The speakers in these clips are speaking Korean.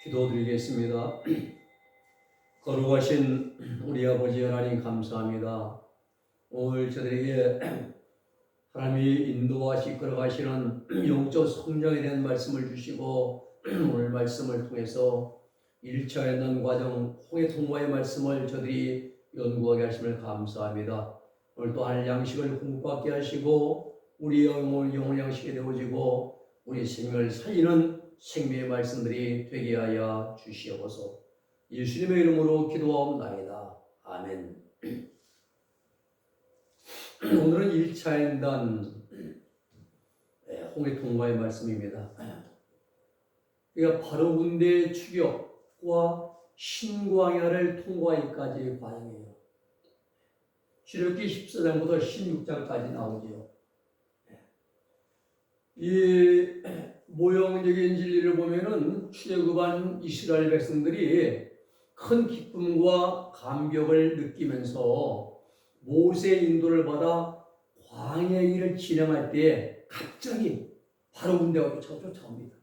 기도드리겠습니다. 거룩하신 우리 아버지 하나님 감사합니다. 오늘 저들에게 하나님이 인도하시 이끌어가시는 영적 성장에 대한 말씀을 주시고 오늘 말씀을 통해서 1차 연단 과정 홍해 통과의 말씀을 저들이 연구하게 하심을 감사합니다. 오늘 또 하늘 양식을 공급받게 하시고 우리 영혼 양식이 되어지고 우리 생명을 살리는 생명의 말씀들이 되게 하여 주시옵소서. 예수님의 이름으로 기도하옵나이다. 아멘. 오늘은 1차 연단 홍해 통과의 말씀입니다. 그러니까 바로 군대의 추격과 신광야를 통과하기까지의 과정이에요. 출애굽기 14장부터 16장까지 나오죠. 이 모형적인 진리를 보면은 출애굽한 이스라엘 백성들이 큰 기쁨과 감격을 느끼면서 모세의 인도를 받아 광야의 길을 진행할 때 갑자기 바로 군대가 쫓아옵니다.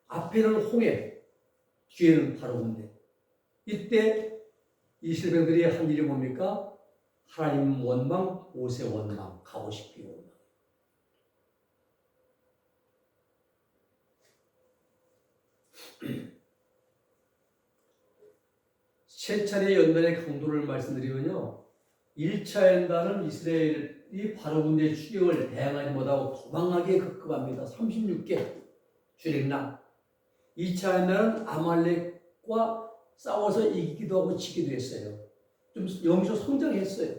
앞에는 홍해, 뒤에는 바로 군대. 이때 이스라엘 백성들이 한 일이 뭡니까? 하나님 원망, 모세 원망, 가고 싶기 원망. 세 차례 연단의 강도를 말씀드리면요, 1차 연단은 이스라엘이 바로 군대의 추격을 대항하지 못하고 도망하기에 급급합니다. 36개 출애굽난. 2차 연단은 아말렉과 싸워서 이기기도 하고 지기도 했어요. 좀 영적 성장했어요.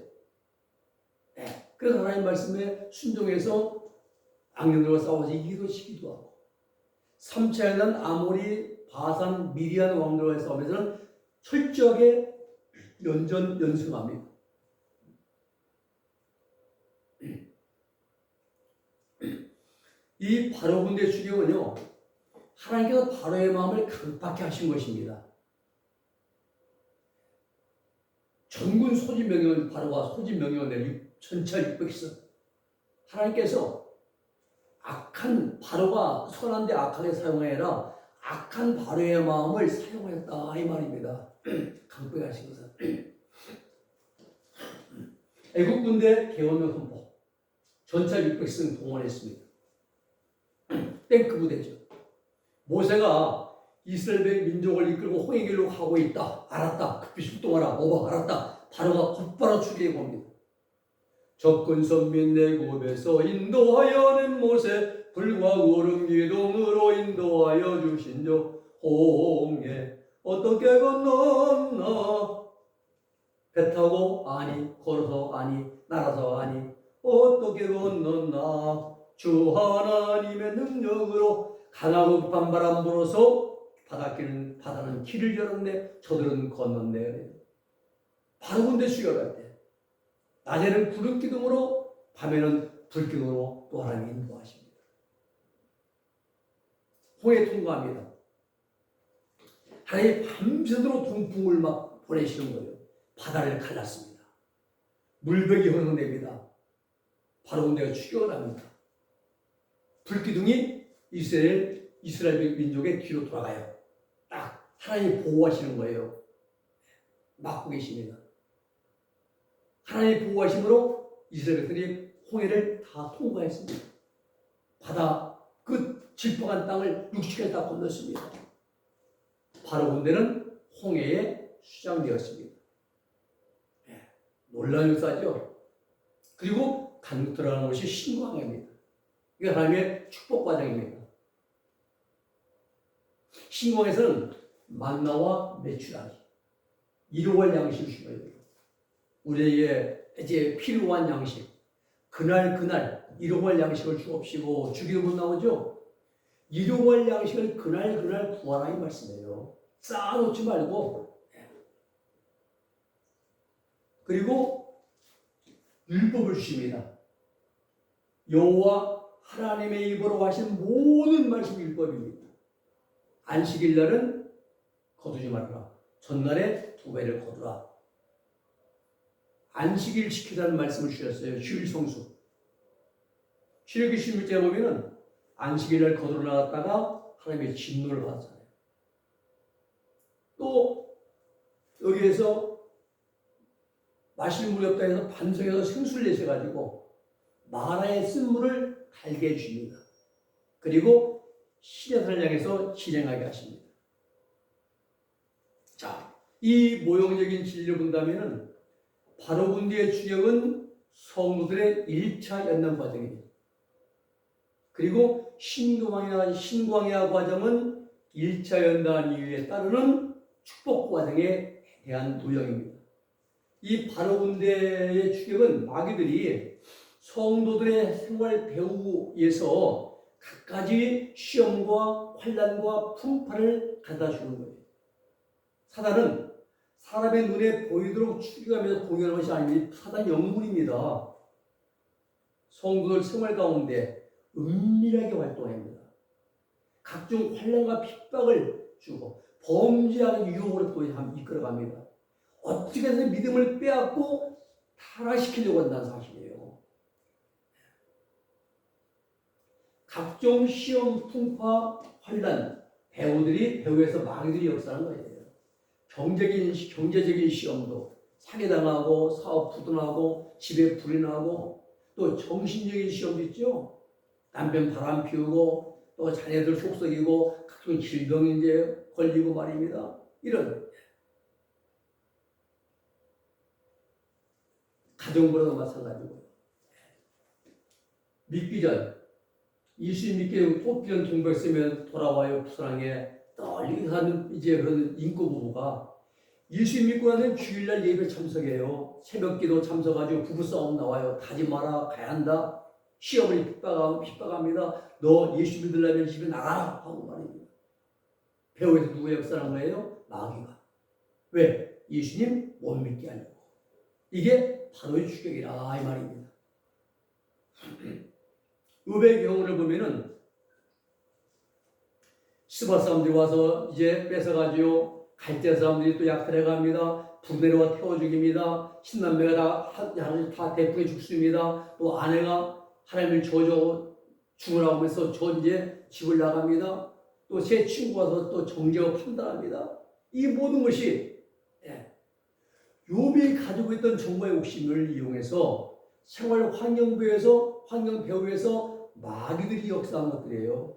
네. 그래서 하나님 말씀에 순종해서 악령들과 싸워서 이기기도 지기도 하고. 3차 연단 아모리, 바산, 미디안 왕들과의 싸움에서는 철저하게 연승합니다. 이 바로 군대 추격은요, 하나님께서 바로의 마음을 강팍하게 하신 것입니다. 전군 소집 명령을 바로가 소집 명령을 내리 전차 600선. 하나님께서 악한 바로가 선한데 악하게 사용하여라 악한 바로의 마음을 사용하였다 이 말입니다. 강팍하게 하신 것은 애국 군대 개원명 선포 전차 600선 동원했습니다. 탱크 부대죠. 모세가 이스라엘 민족을 이끌고 홍해길로 가고 있다. 알았다. 급히 출동하라. 오바 알았다. 바로가 곧바로 추격해 봅니다. 접근선 및 내굽에서 인도하여낸 모세 불과 구름 기둥으로 인도하여 주신 저 홍해 어떻게 건넜나. 배 타고 아니, 걸어서 아니, 날아서 아니, 어떻게 건넜나. 주 하나님의 능력으로 강하고 급한 바람 불어서 바다는 길을 열었네. 저들은 건넜네. 바로 군대 추격할 때 낮에는 구름 기둥으로 밤에는 불 기둥으로 또 하나님이 인도하십니다. 홍해 통과합니다. 하나님이 밤새도록 동풍을 막 보내시는 거예요. 바다를 갈랐습니다. 물백이 흐르냅니다. 바로 군대가 추격을 합니다. 불기둥이 이스라엘 민족의 뒤로 돌아가요. 딱 하나님이 보호하시는 거예요. 막고 계십니다. 하나님의 보호하심으로 이스라엘들이 홍해를 다 통과했습니다. 바다 끝 질퍽한 땅을 60개 다 건넜습니다. 바로 군대는 홍해에 수장되었습니다. 네, 놀라운 역사죠. 그리고 간국 들어가는 것이 신광야입니다. 이게 하나님의 축복 과정입니다. 신광에서는 만나와 메추라기 일용할 양식을 주셔야 돼요. 우리에게 이제 필요한 양식 그날 일용할 양식을 주옵시고 주기도문 나오죠. 일용할 양식을 그날 구하라 이 말씀이에요. 쌓아놓지 말고. 그리고 율법을 주십니다. 여호와 하나님의 입으로 하신 모든 말씀이 율법입니다. 안식일 날은 거두지 말아라. 전날에 2배를 거두라. 안식일 지키라는 말씀을 주셨어요. 주일 성수. 출애굽기 16장에 보면은 안식일을 거두러 나갔다가 하나님의 진노를 받았잖아요. 또 여기에서 마실 물이 없다 해서 반석에서 생수를 내셔가지고 마라의 쓴물을 달게 해줍니다. 그리고 시내산을 향해서 진행하게 하십니다. 자, 이 모형적인 진리를 본다면 바로 군대의 추격은 성도들의 1차 연단 과정입니다. 그리고 신광야 과정은 1차 연단 이후에 따르는 축복 과정에 대한 모형입니다. 이 바로 군대의 추격은 마귀들이 성도들의 생활 배후에서 갖가지 시험과 환난과 풍파를 가져다 주는 거예요. 사단은 사람의 눈에 보이도록 추격하면서 공연하는 것이 아닙니다. 사단 영물입니다. 성도들 생활 가운데 은밀하게 활동합니다. 각종 환난과 핍박을 주고 범죄하는 유혹으로 또 이끌어갑니다. 어떻게 해서 믿음을 빼앗고 타락시키려고 한다는 사실이에요. 각종 시험, 풍파, 환난, 배후에서 마귀들이 역사하는 거예요. 경제적인 시험도 사기당하고 사업 부도나고 집에 불이 나고 또 정신적인 시험도 있죠. 남편 바람 피우고 또 자녀들 속썩이고 각종 질병이 이제 걸리고 말입니다. 이런 가정부로도 마찬가지고요. 믿기 전 예수 믿기 뽑기 전 동백서면 돌아와요 부산항에 떨리게 사는 이제 그런 인구 부부가 예수 믿고 나면 주일날 예배 참석해요. 새벽기도 참석하고 부부싸움 나와요. 가지 마라, 가야 한다. 시험을 핍박합니다. 너 예수 믿으려면 집에 나가라 하고 말입니다. 배후에서 누가 역사하는 거예요? 마귀가. 왜? 예수님 못 믿게 하려고. 이게 바로의 추격이라 이 말입니다. 읍의 경우를 보면은 스바 사람들이 와서 이제 뺏어가지고 갈대 사람들이 또 약탈해 갑니다. 부내려와 태워 죽입니다. 신남매가 다 대풍에 죽습니다. 또 아내가 하나님을 저주하고 죽으라고 하면서 이제 집을 나갑니다. 또 제 친구 와서 또 정죄하고 판단합니다. 이 모든 것이 욥이 가지고 있던 정보의 욕심을 이용해서 생활 환경 배후에서 마귀들이 역사한 것들이에요.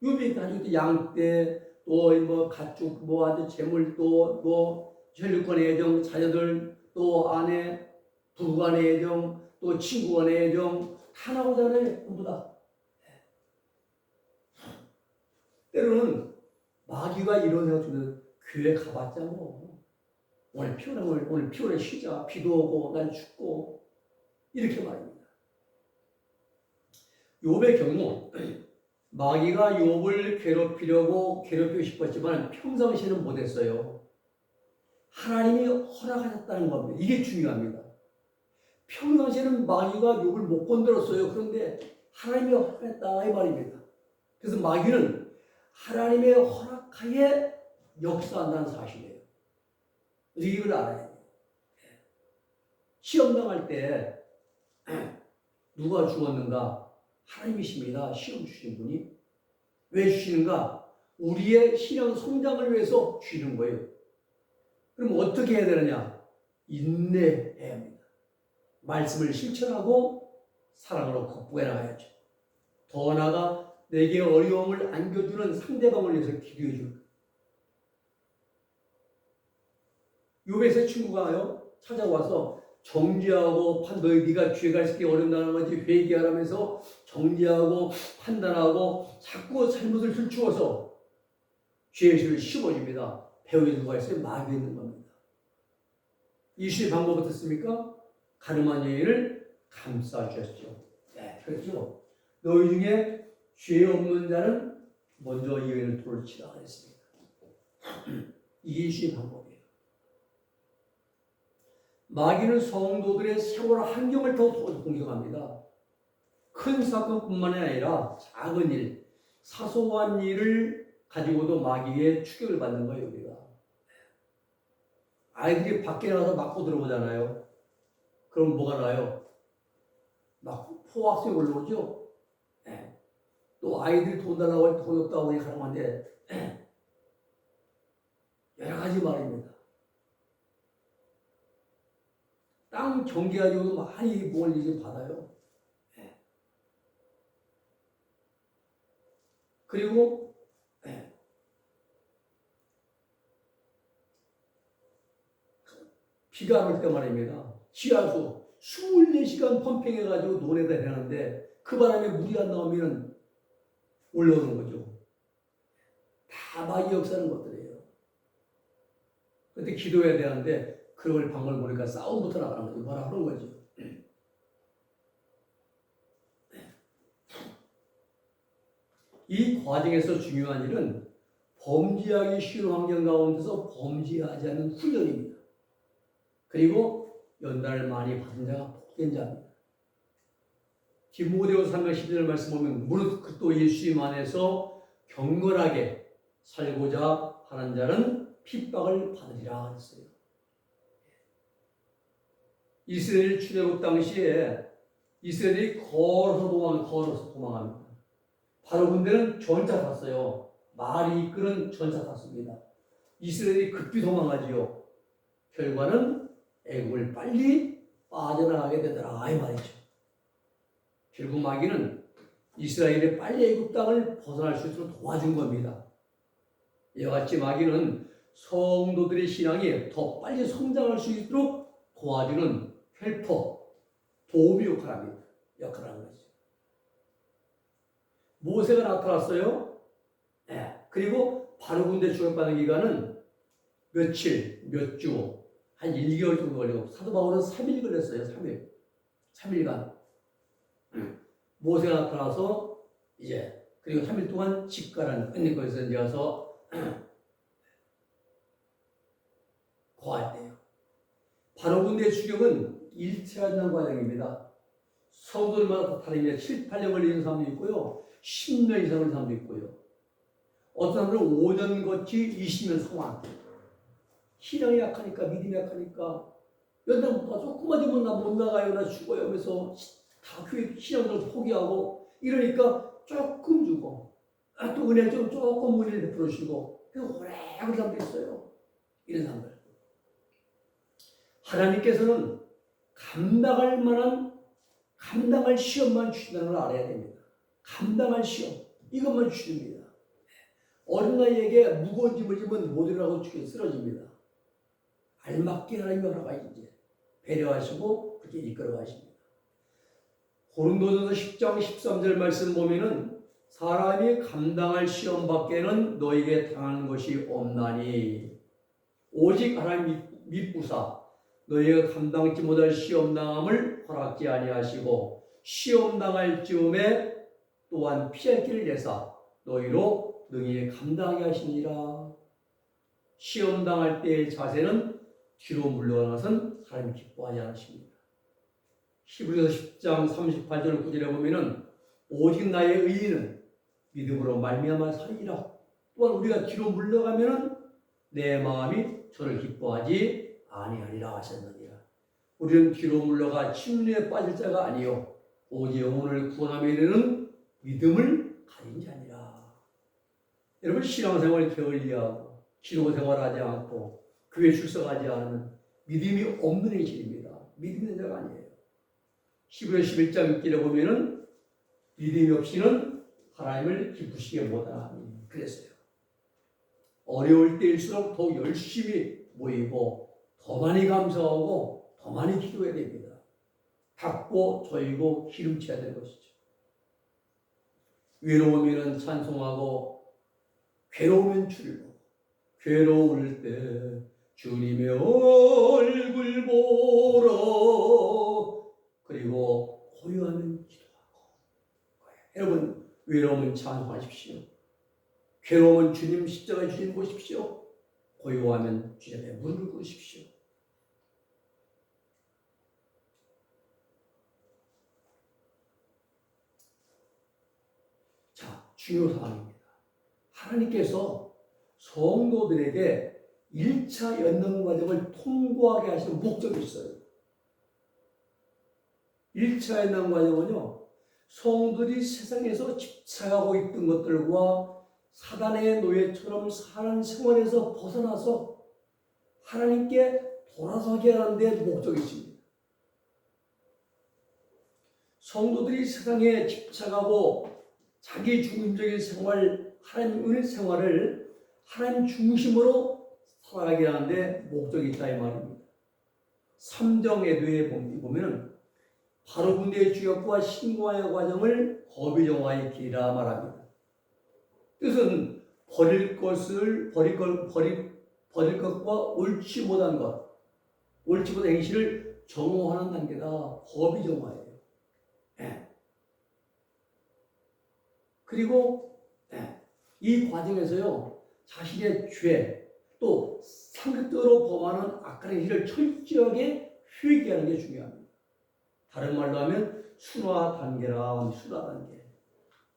욥이 가지고 있던 양떼, 또 뭐 가축, 뭐 아주 재물, 또 혈육간의 애정, 자녀들, 또 아내, 부부 간의 애정, 또 친구 간의 애정 다 나오잖아요. 전부 다. 때로는 마귀가 이런 생각 주면 교회 가봤자 뭐 오늘 피곤해 쉬자. 비도 오고 난 춥고 이렇게 말입니다. 욥의 경우 마귀가 욥을 괴롭히고 싶었지만 평상시에는 못했어요. 하나님이 허락하셨다는 겁니다. 이게 중요합니다. 평상시에는 마귀가 욥을 못 건드렸어요. 그런데 하나님이 허락했다 이 말입니다. 그래서 마귀는 하나님의 허락하에 역사한다는 사실이에요. 이걸 알아야 돼요. 시험 당할 때 누가 죽었는가? 하나님이십니다. 시험 주신 분이. 왜 주시는가? 우리의 신앙 성장을 위해서 주시는 거예요. 그럼 어떻게 해야 되느냐? 인내해야 합니다. 말씀을 실천하고 사랑으로 극복해 나가야죠. 더 나아가 내게 어려움을 안겨주는 상대방을 위해서 기도해 줄 거예요. 욥의 친구가요 찾아와서 정죄하고 네가 죄가 있기 어렵다는 거지 회개하라면서 정죄하고 판단하고 자꾸 잘못을 들추어서 죄의식을 씹어줍니다. 배후에 누가 있어요? 마귀 있는 겁니다. 이 시의 방법 어떻습니까? 가늠한 여인을 감싸주셨죠. 네, 그렇죠. 너희 중에 죄 없는 자는 먼저 이 여인을 돌을 치라 그랬습니다. 이게 이 시의 방법이에요. 마귀는 성도들의 생활 환경을 더 공격합니다. 큰 사건뿐만 아니라 작은 일, 사소한 일을 가지고도 마귀의 추격을 받는 거예요, 우리가. 아이들이 밖에 나가서 맞고 들어오잖아요. 그럼 뭐가 나요? 막 포악성이 올라오죠? 네. 또 아이들이 돈 달라고 할 때 돈 없다고 하니 가능한데 여러 가지 말입니다. 땅 경계가지고도 많이 뭘 이제 받아요. 그리고 비가 올 때 말입니다. 지하수 24시간 펌핑해가지고 논에다 해놨는데 그 바람에 물이 안 나오면 올라오는 거죠. 다 마귀 역사는 것들이에요. 그때 기도해야 되는데 그걸 방법을 보니까 싸움부터 나가는 거죠. 뭐라 그런 거죠. 이 과정에서 중요한 일은 범죄하기 쉬운 환경 가운데서 범죄하지 않는 훈련입니다. 그리고 연단을 많이 받은 자가 복된 자입니다. 디모데후서 3장 12절 말씀 보면 무릇 또 예수님 안에서 경건하게 살고자 하는 자는 핍박을 받으리라 했어요. 이스라엘 출애굽 당시에 이스라엘이 걸어서 도망합니다. 바로 군대는 전차 탔어요. 말이 이끄는 전차 탔습니다. 이스라엘이 급히 도망하지요. 결과는 애국을 빨리 빠져나가게 되더라 이 말이죠. 결국 마귀는 이스라엘이 빨리 애국 땅을 벗어날 수 있도록 도와준 겁니다. 이와 같이 마귀는 성도들의 신앙이 더 빨리 성장할 수 있도록 도와주는 헬퍼, 도움이 역할을 하는 거죠. 모세가 나타났어요. 그리고 바로 군대 주격받는 기간은 며칠, 몇 주, 한 1개월 정도 걸리고 사도 바울은 3일 걸렸어요. 3일간. 모세가 나타나서 이제 그리고 3일 동안 직가라는 것에서 이제 가서 거했대요. 바로 군대 추격은 일체하는 과정입니다. 성도들마다 다릅니다. 7, 8년 걸리는 사람도 있고요. 10년 이상 걸리는 사람도 있고요. 어떤 사람들은 5년 거치 20년 상황. 신앙이 약하니까, 믿음이 약하니까, 연단부터 조금만 되면 나 못 나가요, 나 죽어요 하면서 다 교회 신앙을 포기하고 이러니까 조금 주고, 또 은혜 좀 조금 은혜를 베풀어 주시고, 그래서 오래 그런 사람도 있어요. 이런 사람들. 하나님께서는 감당할 시험만 주신다는 걸 알아야 됩니다. 감당할 시험, 이것만 주십니다. 어린 아이에게 무거운 짐을 지면 못 일어나고 죽여 쓰러집니다. 알맞게 하나님이 허락하시지 배려하시고 그렇게 이끌어 가십니다. 고린도전서 10장 13절 말씀 보면은 사람이 감당할 시험 밖에는 너에게 당하는 것이 없나니 오직 하나님 믿부사 너희가 감당치 못할 시험 당함을 허락지 아니하시고 시험 당할 즈음에 또한 피할 길을 내사 너희로 능히 감당하게 하시니라. 시험 당할 때의 자세는 뒤로 물러가는 것은 하나님 기뻐하지 않으십니다. 히브리서 10장 38절 9절에 보면은 오직 나의 의인은 믿음으로 말미암아 살리라. 또한 우리가 뒤로 물러가면은 내 마음이 저를 기뻐하지 아니하리라 하셨느니라. 우리는 뒤로 물러가 침례에 빠질 자가 아니요 오직 영혼을 구원하며 이르는 믿음을 가진 자니라. 여러분 신앙생활을 게을리하고 기도생활하지 않고 교회 출석하지 않으면 믿음이 없는 행실입니다. 믿음 있는 자가 아니에요. 히브리서 11장 6절에 보면은 믿음이 없이는 하나님을 기쁘시게 못하니 그랬어요. 어려울 때일수록 더 열심히 모이고 더 많이 감사하고 더 많이 기도해야 됩니다. 닫고 조이고 기름쳐야 되는 것이죠. 외로우면 찬송하고 괴로우면 주를 괴로울 때 주님의 얼굴 보러 그리고 고요하면 기도하고 여러분 외로우면 찬송하십시오. 괴로우면 주님 십자가에 주님 보십시오. 고요하면 주님의 무릎을 꿇으십시오. 자, 중요사항입니다. 하나님께서 성도들에게 1차 연단 과정을 통과하게 하시는 목적이 있어요. 1차 연단 과정은요, 성도들이 세상에서 집착하고 있던 것들과 사단의 노예처럼 사는 생활에서 벗어나서 하나님께 돌아서게 하는 데 목적이 있습니다. 성도들이 세상에 집착하고 자기 중심적인 생활, 하나님의 생활을 하나님 중심으로 살아가게 하는데 목적이 있다 이 말입니다. 삼정예도에 보면 바로 군대의 주역과 신과의 과정을 거비정화의 길이라 말합니다. 뜻은 버릴 것과 옳지 못한 것, 옳지 못한 행실을 정화하는 단계가 거비정화예요. 네. 그리고 이 과정에서요, 자신의 죄, 또 상극적으로 범하는 악한 행실을 철저하게 회개하는 게 중요합니다. 다른 말로 하면 순화 단계라.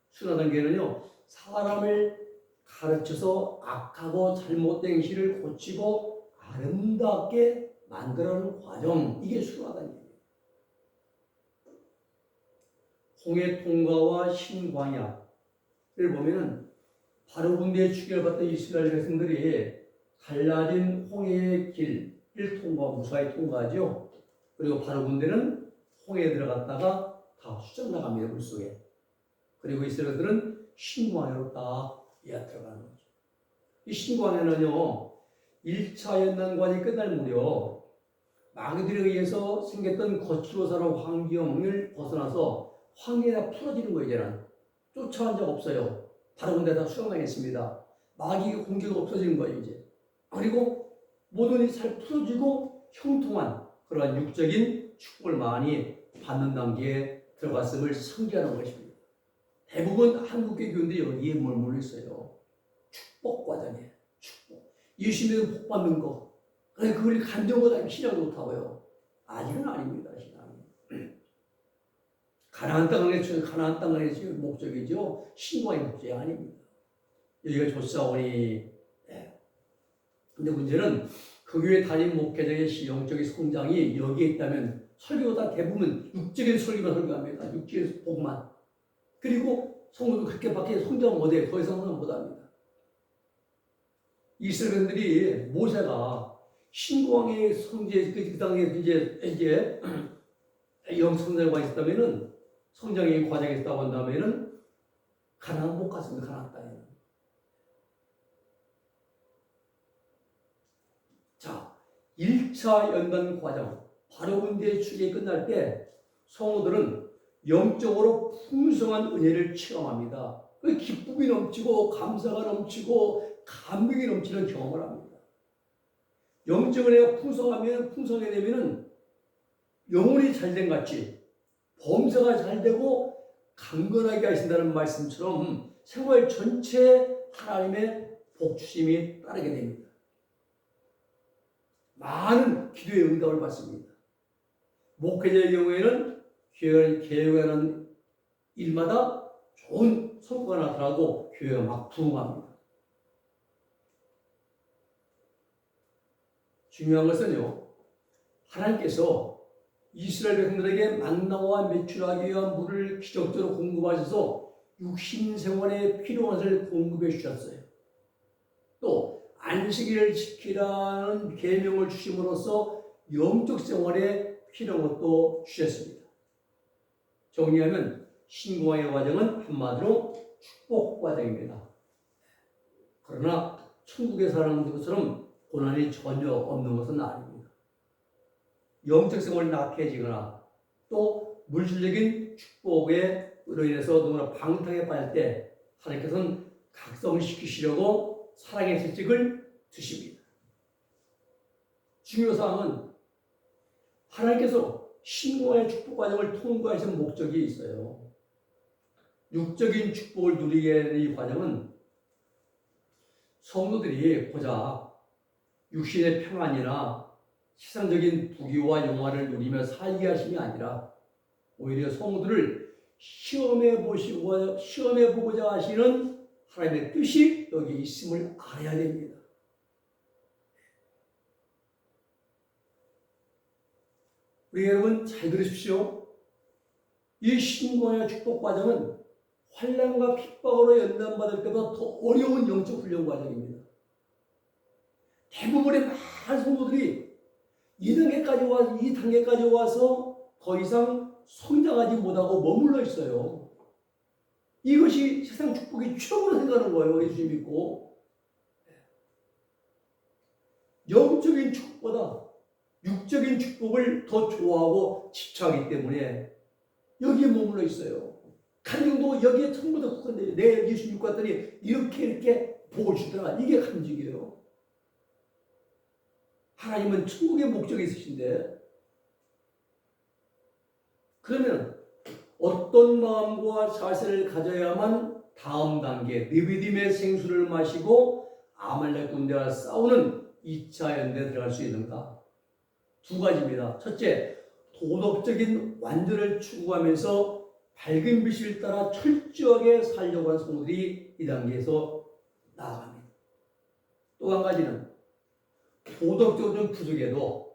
순화 단계는요, 사람을 가르쳐서 악하고 잘못된 행실을 고치고 아름답게 만들어가는 과정, 이게 순화 단계예요. 홍해 통과와 신광야를 보면은 바로 군대에 추격받던 이스라엘 백성들이 갈라진 홍해의 길을 무사히 통과하죠. 그리고 바로 군대는 홍해에 들어갔다가 다 수정 나갑니다, 물속에. 그리고 이스라엘들은 신광야로 딱 들어가는 거죠. 이 신광야는요, 1차 연단 과정이 끝날 무렵 마귀들에 의해서 생겼던 거칠고사로 환경을 벗어나서 황해가 풀어지는 거예요. 이제는 쫓아온 적 없어요. 바로 군대 다 수용당했습니다. 마귀 공격이 없어지는 거예요. 이제. 그리고 모든 일이 잘 풀어지고 형통한 그러한 육적인 축복을 많이 받는 단계에 들어갔음을 상기하는 것입니다. 대부분 한국의 교인들이 여기에 몰려 있어요. 축복 과정에 축복. 예수님의 복 받는 거. 그걸 간증보다 시작 못하고요. 아직은 아닙니다. 가나안 땅에 지금 목적이죠. 신과의 목적이 아닙니다. 여기가 좋사오니. 근데 문제는 그 교회 담임 목회자의 영적인 성장이 여기에 있다면 설교가 대부분 육적인 설교만 설교합니다. 육적인 복만. 그리고 성도도 그렇게밖에 성장 못해요. 더 이상 성장 못합니다. 이스라엘들이 모세가 신광의 성지에 그 땅에 이제 영성장과 있었다면은 성장의 과정에 있다고 한다면은 가나안 못 갔습니다. 가나안 땅에는. 자, 1차 연단 과정, 바로 군대의 추격이 끝날 때 성도들은 영적으로 풍성한 은혜를 체험합니다. 그 기쁨이 넘치고 감사가 넘치고 감격이 넘치는 경험을 합니다. 영적 은혜가 풍성하게 되면은 영혼이 잘된 같이 범사가 잘 되고 강건하게 하신다는 말씀처럼 생활 전체에 하나님의 복주심이 따르게 됩니다. 많은 기도의 응답을 받습니다. 목회자의 경우에는 교회하는 일마다 좋은 성과가 나타나고 교회가 막 부흥합니다. 중요한 것은요, 하나님께서 이스라엘 백성들에게 만나와 매출하기 위한 물을 기적적으로 공급하셔서 육신 생활에 필요한 것을 공급해 주셨어요. 또 안식일을 지키라는 계명을 주심으로써 영적 생활에 필요한 것도 주셨습니다. 정리하면 신구왕의 과정은 한마디로 축복 과정입니다. 그러나 천국에 사는 것처럼 고난이 전혀 없는 것은 아닙니다. 영적 생활이 낙해지거나 또 물질적인 축복으로 인해서 누구나 방탕에 빠질 때 하나님께서는 각성시키시려고 사랑의 채찍을 드십니다. 중요사항은 하나님께서 신과의 축복 과정을 통과하신 목적이 있어요. 육적인 축복을 누리게 하는 이 과정은 성도들이 고작 육신의 평안이나 세상적인 부귀와 영화를 누리며 살게 하심이 아니라 오히려 성도들을 시험해보고자 하시는 하나님의 뜻이 여기 있음을 알아야 됩니다. 우리 여러분 잘 들으십시오. 이 신공의 축복 과정은 환난과 핍박으로 연단받을 때보다 더 어려운 영적 훈련 과정입니다. 대부분의 많은 성도들이 이 단계까지 와서 더 이상 성장하지 못하고 머물러 있어요. 이것이 세상 축복이 최고로 생각하는 거예요. 예수 믿고. 영적인 축복보다 육적인 축복을 더 좋아하고 집착하기 때문에 여기에 머물러 있어요. 간증도 여기에 전부 다 국한돼요. 내 예수 믿고 왔더니 이렇게 복을 주더라. 이게 간증이에요. 하나님은 천국의 목적이 있으신데, 그러면 어떤 마음과 자세를 가져야만 다음 단계 느비딤의 생수를 마시고 아말렉 군대와 싸우는 2차 연대에 들어갈 수 있는가? 두 가지입니다. 첫째, 도덕적인 완전을 추구하면서 밝은 빛을 따라 철저하게 살려고 하는 성도들이 이 단계에서 나아갑니다. 또 한 가지는 도덕적으로 좀 부족해도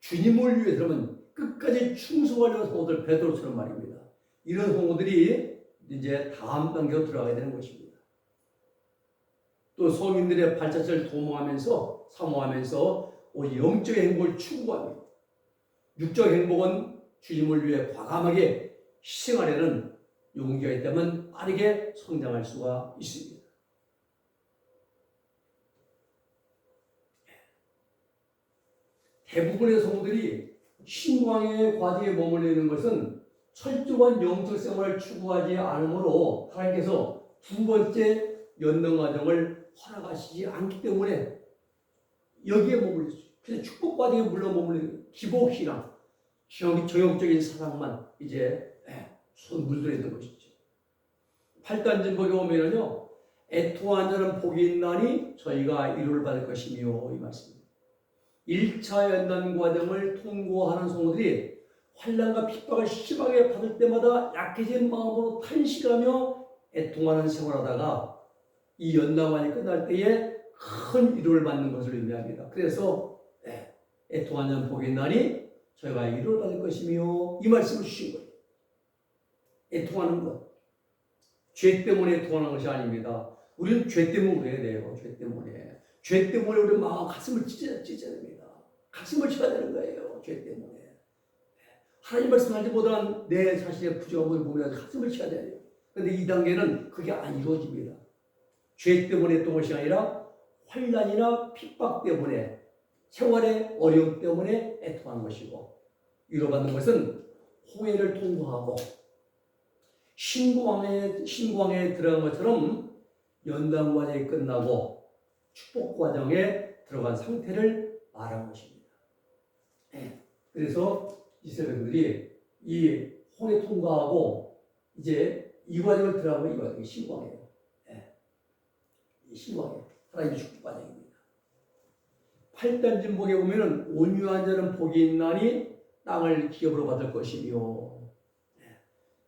주님을 위해서는 끝까지 충성하려는 성도들, 베드로처럼 말입니다. 이런 성도들이 이제 다음 단계로 들어가게 되는 것입니다. 또 성인들의 발자취를 사모하면서 오직 영적인 행복을 추구하며 육적 행복은 주님을 위해 과감하게 희생하려는 용기가 있다면 빠르게 성장할 수가 있습니다. 대부분의 성도들이 신광의 과정에 머물러 있는 것은 철저한 영적 생활을 추구하지 않으므로 하나님께서 두 번째 연등 과정을 허락하시지 않기 때문에 여기에 머물러 있어요. 그래서 축복 과정에 물러 머물리는 기복신앙, 정욕적인 사랑만 이제 손 물들어 있는 것이죠. 8단 진복에 오면은요, 애통한 자는 복이 있나니 저희가 위로를 받을 것이며, 이 말씀입니다. 1차 연단 과정을 통과하는 성도들이 환난과 핍박을 심하게 받을 때마다 약해진 마음으로 탄식하며 애통하는 생활하다가 이 연단관이 끝날 때에 큰 위로를 받는 것을 의미합니다. 그래서 애통한 자는 복이 있나니 저희가 위로를 받을 것이며, 이 말씀을 주신 거예요. 애통하는 것, 죄 때문에 애통하는 것이 아닙니다. 우리는 죄 때문에 그래야 돼요. 죄 때문에 우리 마음 가슴을 찢어야 됩니다. 가슴을 쳐야 되는 거예요. 죄 때문에. 하나님 말씀하기보다는 내 자신의 부족함을 보면서 가슴을 쳐야 돼요. 그런데 이 단계는 그게 안 이루어집니다. 죄 때문에 했던 것이 아니라 환난이나 핍박 때문에, 생활의 어려움 때문에 애통하는 것이고, 위로받는 것은 홍해를 통과하고 신광에 들어간 것처럼 연단 과정이 끝나고 축복 과정에 들어간 상태를 말하는 것입니다. 그래서 이스라엘들이 이 홍해 통과하고 이제 이 과정을 들어가면 이 과정이 신광이에요. 신광이에요. 하나님의 축복 과정입니다. 8단 진복에 보면은 온유한 자는 복이 있나니 땅을 기업으로 받을 것이며,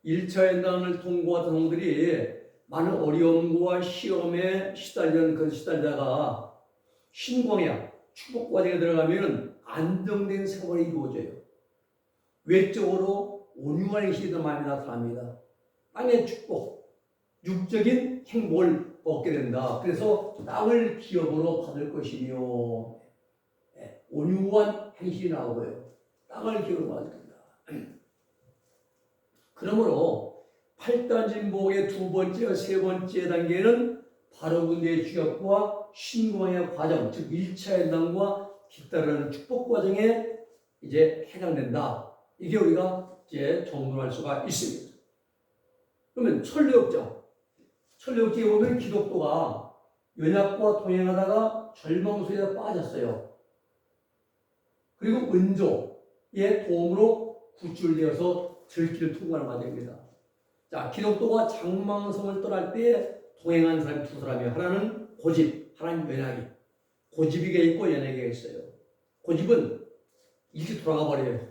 1차 연단을 통과한 성들이 많은 어려움과 시험에 시달리다가 신광야 축복 과정에 들어가면 안정된 생활이 이루어져요. 외적으로 온유한 것이 더 많이 나타납니다. 땅의 축복, 육적인 행복을 얻게 된다. 그래서 땅을 기업으로 받을 것이며, 온유한 행실이 나오고요. 땅을 기업으로 받을 겁니다. 그러므로 8단 진복의 두 번째, 세 번째 단계는 바로 군대의 주역과 신광의 과정, 즉 1차 연단과 뒤따르는 축복 과정에 이제 해당된다. 이게 우리가 이제 정론할 수가 있습니다. 그러면 천리역정에 보면 기독도가 연약과 동행하다가 절망소에 빠졌어요. 그리고 은조의 도움으로 구출되어서 들길을 통과하는 과정입니다. 자, 기독도가 장망성을 떠날 때 동행한 사람이 두 사람이에요. 하나는 고집, 하나는 연약이. 고집이가 있고 연약이가 있어요. 고집은 일찍 돌아가 버려요.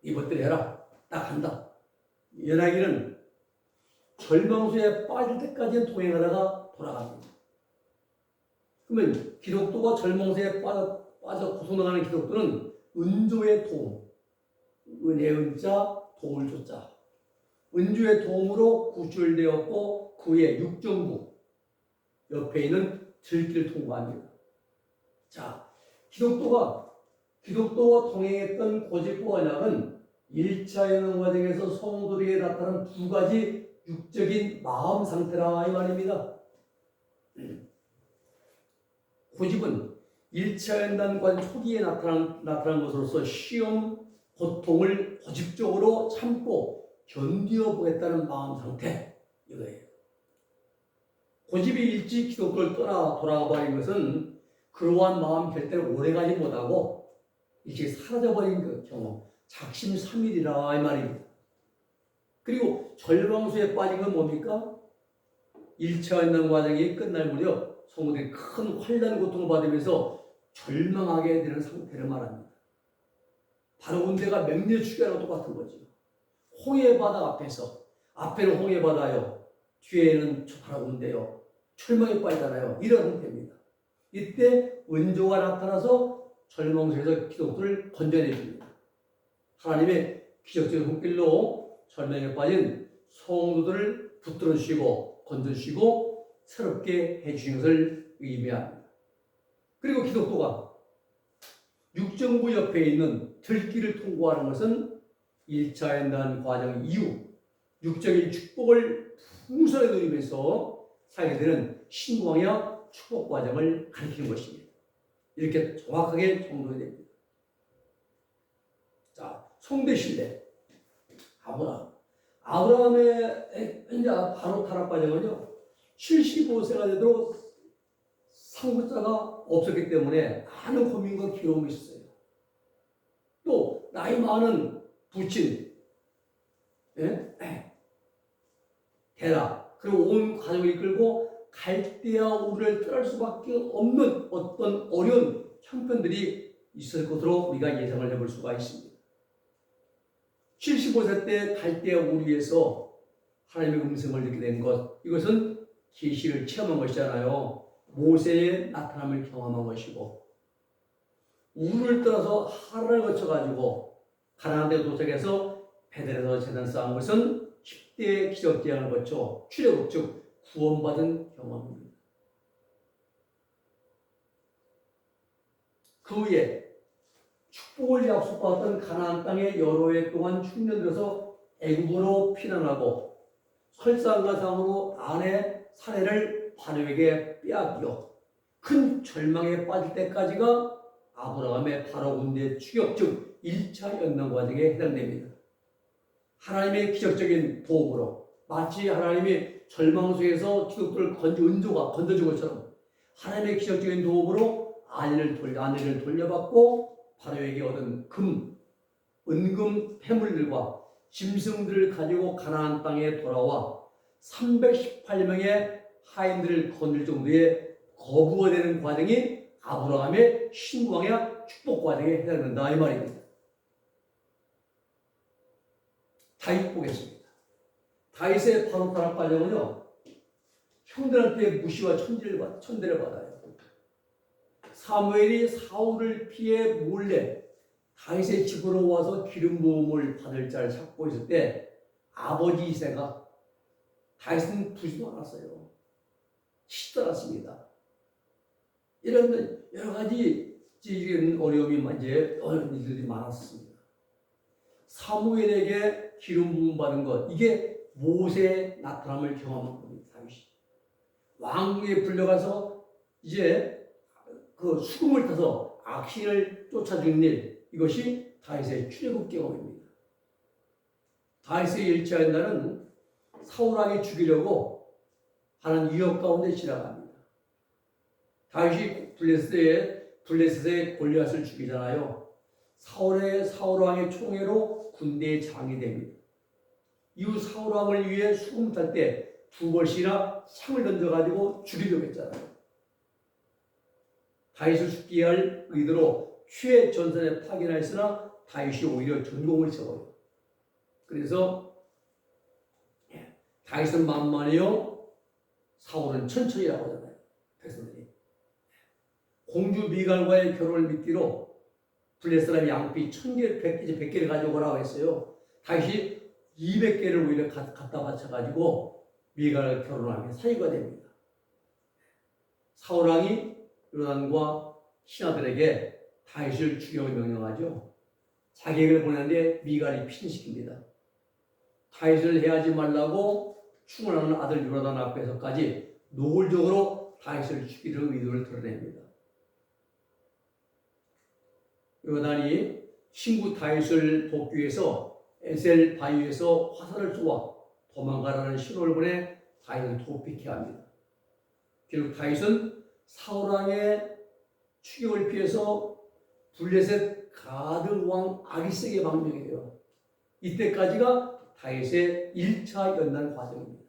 이것들이 해라. 나 간다. 연약이는 절망소에 빠질 때까지는 동행하다가 돌아갑니다. 그러면 기독도가 절망소에 빠져 고통당하는 기독도는 은조의 도움, 은혜의 은자, 도움을 조자. 은주의 도움으로 구출되었고 그의 육정부 옆에 있는 들길을 통과합니다. 자, 기독도와 동행했던 고집과 언약은 1차 연합 과정에서 성도들에게 나타난 두 가지 육적인 마음 상태라 이 말입니다. 고집은 1차 연단관 초기에 나타난 것으로서 시험, 고통을 고집적으로 참고 견디어 보겠다는 마음 상태 이거예요. 고집이 일찍 기독교를 떠나 돌아가 버린 것은 그러한 마음 결대를 오래가지 못하고 일찍 사라져버린 그 경험, 작심삼일이라 이 말입니다. 그리고 절망수에 빠진 건 뭡니까? 1차 연단 과정이 끝날 무렵 성도들이 큰 환난 고통을 받으면서 절망하게 되는 상태를 말합니다. 바로 군대가 맹렬 추격하고 똑같은 거죠. 홍해바다 앞에는 홍해바다요, 뒤에는 바로 군대요, 철망에 빠지잖아요. 이런 상태입니다. 이때 은조가 나타나서 절망수에서 기독교를 건져내 줍니다. 하나님의 기적적인 손길로 절망에 빠진 성도들을 붙들어 주시고 건져 주시고 새롭게 해주신 것을 의미합니다. 그리고 기독교가 육정부 옆에 있는 들길을 통과하는 것은 1차 연단 과정 이후 육적인 축복을 풍성히 누리면서 살게 되는 신광야 축복 과정을 가리키는 것입니다. 이렇게 정확하게 정돈이 됩니다. 자, 성대 신뢰. 아브라함의 이제 바로 타락 과정은요, 75세가 되도록 상속자가 없었기 때문에 많은 고민과 괴로움이 있었어요. 또 나이 많은 부친, 데라, 그리고 온 가족을 이끌고 갈대아 우르를 떠날 수밖에 없는 어떤 어려운 형편들이 있을 것으로 우리가 예상을 해볼 수가 있습니다. 75세 때 갈대아 우르에서 하나님의 음성을 듣게 된 것, 이것은 계시를 체험한 것이잖아요. 모세의 나타남을 경험한 것이고, 우르를 떠나서 하란을 거쳐가지고 가나안 데 도착해서 베델에서 제단 쌓은 것은 10대의 기적 재앙을 거쳐 출애굽 즉 구원받은 경험입니다. 그 후에 축복을 약속받았던 가나안 땅에 여러 해 동안 흉년 들어서 애굽으로 피난하고 설상가상으로 아내 사례를 바로에게 빼앗겨 큰 절망에 빠질 때까지가 아브라함의 바로 군대 추격 즉 1차 연단 과정에 해당됩니다. 하나님의 기적적인 도움으로 마치 하나님이 절망 속에서 기독교를 은조가 건져준 것처럼 하나님의 기적적인 도움으로 아내를 돌려받고 바로에게 얻은 은금 폐물들과 짐승들을 가지고 가나안 땅에 돌아와 318명의 하인들을 거둘 정도의 거부가 되는 과정이 아브라함의 신광야 축복 과정에 해당된다 이 말입니다. 다윗 보겠습니다. 다윗의 바로 타락 과정은요, 형들한테 무시와 천대를 받아요. 사무엘이 사울을 피해 몰래 다윗의 집으로 와서 기름 부음을 받을 자를 찾고 있을 때 아버지 이새가 다윗은 두지도 않았어요. 치지도 않았습니다. 이런 여러 가지 어려움이 어려운 일들이 많았습니다. 사무엘에게 기름 부음 받은 것, 이게 모세의 나타남을 경험한 겁니다. 다윗이 왕궁에 불려가서 이제 그 수금을 타서 악신을 쫓아주는 일, 이것이 다윗의 출애굽 경험입니다. 다윗의 1차 연단은 사울왕이 죽이려고 하는 위협 가운데 지나갑니다. 다윗이 블레셋의 골리앗을 죽이잖아요. 사울왕의 총애로 군대의 장이 됩니다. 이후 사울왕을 위해 수금 탈 때 2번씩이나 창을 던져가지고 죽이려고 했잖아요. 다윗을 죽게 할 의도로 최전선에 파견하였으나 다윗이 오히려 전공을 세워요. 그래서 다윗은 만만해요, 사울은 천천히라고 하잖아요. 백성들이 공주 미갈과의 결혼을 미끼로 블레 사람이 양피 1000개, 100개를 가져오라고 했어요. 다시 200개를 오히려 갖다 바쳐가지고 미갈을 결혼하며 사위가 됩니다. 사울왕이 요나단과 신하들에게 다윗을 죽여 명령하죠. 자객을 보내는데 미갈이 피신시킵니다. 다윗을 해하지 말라고 충원하는 아들 요나단 앞에서까지 노골적으로 다윗을 죽이려는 의도를 드러냅니다. 요나단이 친구 다윗을 돕기 위해서 에셀 바위에서 화살을 쏘아 도망가라는 신호를 보내 다윗을 도피케 합니다. 결국 다윗은 사울왕의 추격을 피해서 블레셋 가드 왕 아기스에게 망명이 돼요. 이때까지가 다윗의 1차 연단 과정입니다.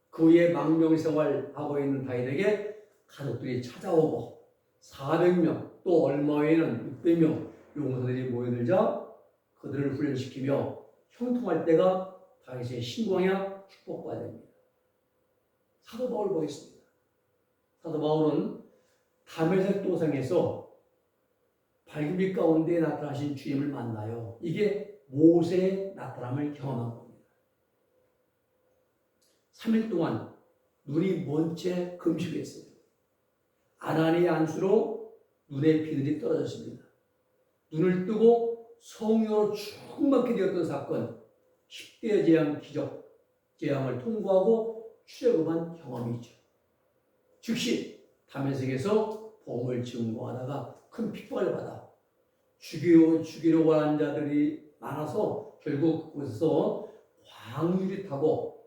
그 후에 망명 생활하고 있는 다윗에게 가족들이 찾아오고 400명 또 얼마 후에는 600명 용사들이 모여들자 그들을 훈련시키며 형통할 때가 다윗의 신광야 축복 과정입니다. 사도 바울 보겠습니다. 사도 바울은 다메섹 도상에서 밝은 빛 가운데 나타나신 주님을 만나요. 이게 모세의 나타남을 경험한 겁니다. 3일 동안 눈이 먼 채 금식했어요. 아란의 안수로 눈에 비늘이 떨어졌습니다. 눈을 뜨고 성령으로 충만케 되었던 사건, 10대 재앙 기적 재앙을 통과하고 출애굽한 경험이 있죠. 즉시 다메섹에서 복음을 증거하다가 큰 핍박을 받아 죽이려고 하는 자들이 많아서 결국 그곳에서 광유리 타고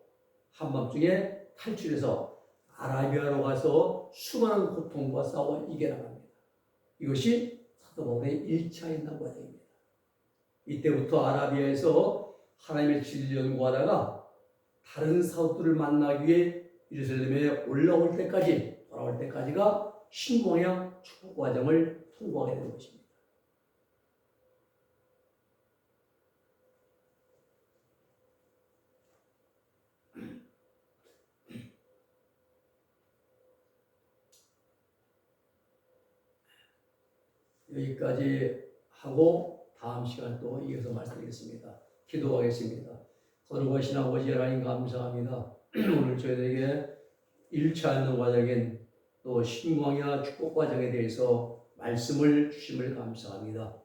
한밤중에 탈출해서 아라비아로 가서 수많은 고통과 싸워 이겨나갑니다. 이것이 사도 바울의 1차 연단 과정입니다. 이때부터 아라비아에서 하나님의 진리를 연구하다가 다른 사도들을 만나기 위해 예루살렘에 올라올 때까지 돌아올 때까지가 신광야 축복 과정을 통과하게 되는 것입니다. 여기까지 하고 다음 시간 또 이어서 말씀드리겠습니다. 기도하겠습니다. 거룩하신 아버지 하나님 감사합니다. 오늘 저희들에게 1차 연단 과정인 또 신광야 축복 과정에 대해서 말씀을 주심을 감사합니다.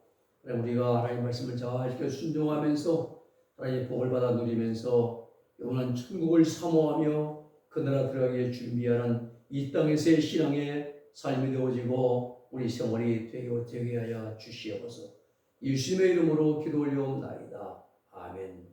우리가 하나님 말씀을 잘 지켜 순종하면서 하나님의 복을 받아 누리면서 영원한 천국을 사모하며 그 나라 들어가기에 준비하는 이 땅에서의 신앙의 삶이 되어지고 우리 생활이 되게 하여 주시옵소서. 예수님의 이름으로 기도 올려옵나이다. 아멘.